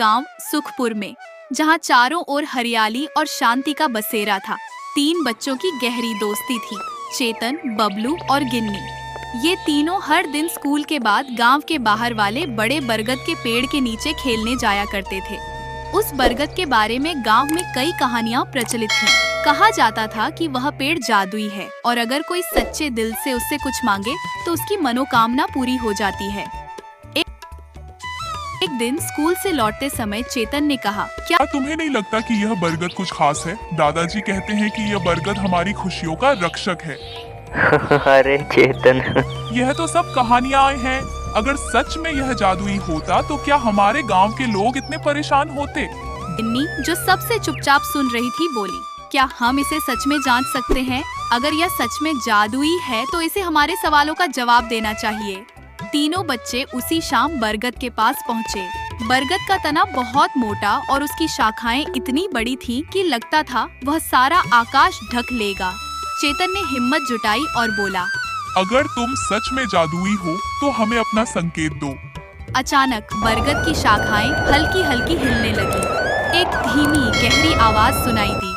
गांव सुखपुर में, जहां चारों ओर हरियाली और शांति का बसेरा था। 3 बच्चों की गहरी दोस्ती थी, चेतन, बबलू और गिन्नी। ये तीनों हर दिन स्कूल के बाद गांव के बाहर वाले बड़े बरगद के पेड़ के नीचे खेलने जाया करते थे। उस बरगद के बारे में गांव में कई कहानियां प्रचलित थीं। कहा जाता था कि वह पेड़ जादुई है और अगर कोई सच्चे दिल से उससे कुछ मांगे तो उसकी मनोकामना पूरी हो जाती है। एक दिन स्कूल से लौटते समय चेतन ने कहा, क्या तुम्हें नहीं लगता कि यह बरगद कुछ खास है? दादाजी कहते हैं कि यह बरगद हमारी खुशियों का रक्षक है। अरे चेतन, यह तो सब कहानियां हैं। अगर सच में यह जादुई होता तो क्या हमारे गांव के लोग इतने परेशान होते? गिन्नी, जो सबसे चुपचाप सुन रही थी, बोली, क्या हम इसे सच में जांच सकते हैं? अगर यह सच में जादुई है तो इसे हमारे सवालों का जवाब देना चाहिए। तीनों बच्चे उसी शाम बरगद के पास पहुँचे। बरगद का तना बहुत मोटा और उसकी शाखाएं इतनी बड़ी थीं कि लगता था वह सारा आकाश ढक लेगा। चेतन ने हिम्मत जुटाई और बोला, अगर तुम सच में जादुई हो तो हमें अपना संकेत दो। अचानक बरगद की शाखाएं हल्की हल्की हिलने लगी। एक धीमी गहरी आवाज सुनाई दी,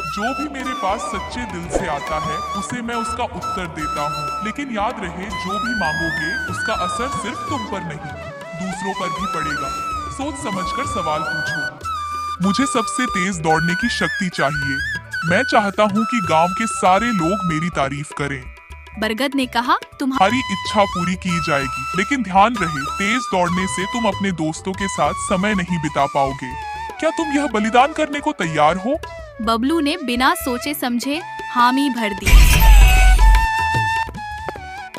जो भी मेरे पास सच्चे दिल से आता है उसे मैं उसका उत्तर देता हूँ, लेकिन याद रहे जो भी मांगोगे उसका असर सिर्फ तुम पर नहीं, दूसरों पर भी पड़ेगा। सोच समझकर सवाल पूछो। मुझे सबसे तेज दौड़ने की शक्ति चाहिए। मैं चाहता हूँ कि गांव के सारे लोग मेरी तारीफ करें। बरगद ने कहा, तुम्हारी इच्छा पूरी की जाएगी, लेकिन ध्यान रहे तेज दौड़ने से तुम अपने दोस्तों के साथ समय नहीं बिता पाओगे। क्या तुम यह बलिदान करने को तैयार हो? बबलू ने बिना सोचे समझे हामी भर दी।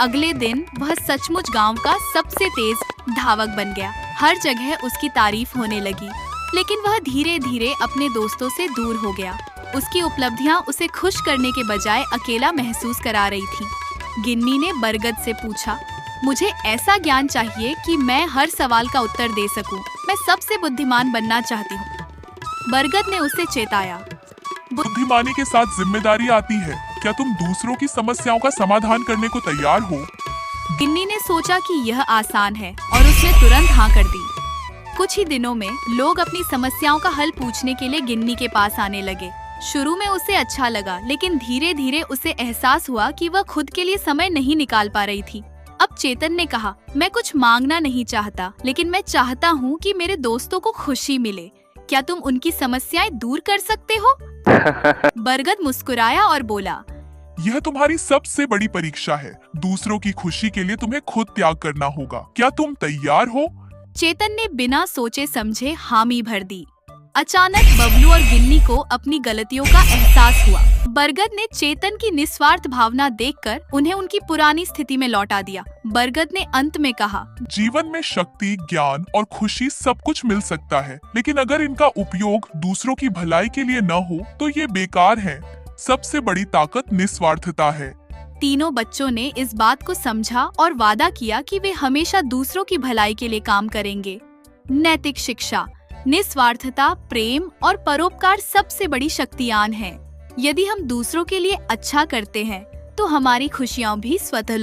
अगले दिन वह सचमुच गांव का सबसे तेज धावक बन गया। हर जगह उसकी तारीफ होने लगी, लेकिन वह धीरे धीरे अपने दोस्तों से दूर हो गया। उसकी उपलब्धियां उसे खुश करने के बजाय अकेला महसूस करा रही थी। गिन्नी ने बरगद से पूछा, मुझे ऐसा ज्ञान चाहिए कि मैं हर सवाल का उत्तर दे सकूं। मैं सबसे बुद्धिमान बनना चाहती हूँ। बरगद ने उसे चेताया, बुद्धिमानी के साथ जिम्मेदारी आती है। क्या तुम दूसरों की समस्याओं का समाधान करने को तैयार हो? गिन्नी ने सोचा कि यह आसान है और उसने तुरंत हाँ कर दी। कुछ ही दिनों में लोग अपनी समस्याओं का हल पूछने के लिए गिन्नी के पास आने लगे। शुरू में उसे अच्छा लगा, लेकिन धीरे धीरे उसे एहसास हुआ कि वह खुद के लिए समय नहीं निकाल पा रही थी। अब चेतन ने कहा, मैं कुछ मांगना नहीं चाहता, लेकिन मैं चाहता हूँ कि मेरे दोस्तों को खुशी मिले। क्या तुम उनकी समस्याएं दूर कर सकते हो? बरगद मुस्कुराया और बोला, यह तुम्हारी सबसे बड़ी परीक्षा है। दूसरों की खुशी के लिए तुम्हें खुद त्याग करना होगा। क्या तुम तैयार हो? चेतन ने बिना सोचे समझे हामी भर दी। अचानक बबलू और गिन्नी को अपनी गलतियों का एहसास हुआ। बरगद ने चेतन की निस्वार्थ भावना देखकर उन्हें उनकी पुरानी स्थिति में लौटा दिया। बरगद ने अंत में कहा, जीवन में शक्ति, ज्ञान और खुशी सब कुछ मिल सकता है, लेकिन अगर इनका उपयोग दूसरों की भलाई के लिए न हो तो ये बेकार है। सबसे बड़ी ताकत निस्वार्थता है। तीनों बच्चों ने इस बात को समझा और वादा किया कि वे हमेशा दूसरों की भलाई के लिए काम करेंगे। नैतिक शिक्षा, निस्वार्थता, प्रेम और परोपकार सबसे बड़ी शक्तियान हैं। यदि हम दूसरों के लिए अच्छा करते हैं तो हमारी खुशियां भी स्वतः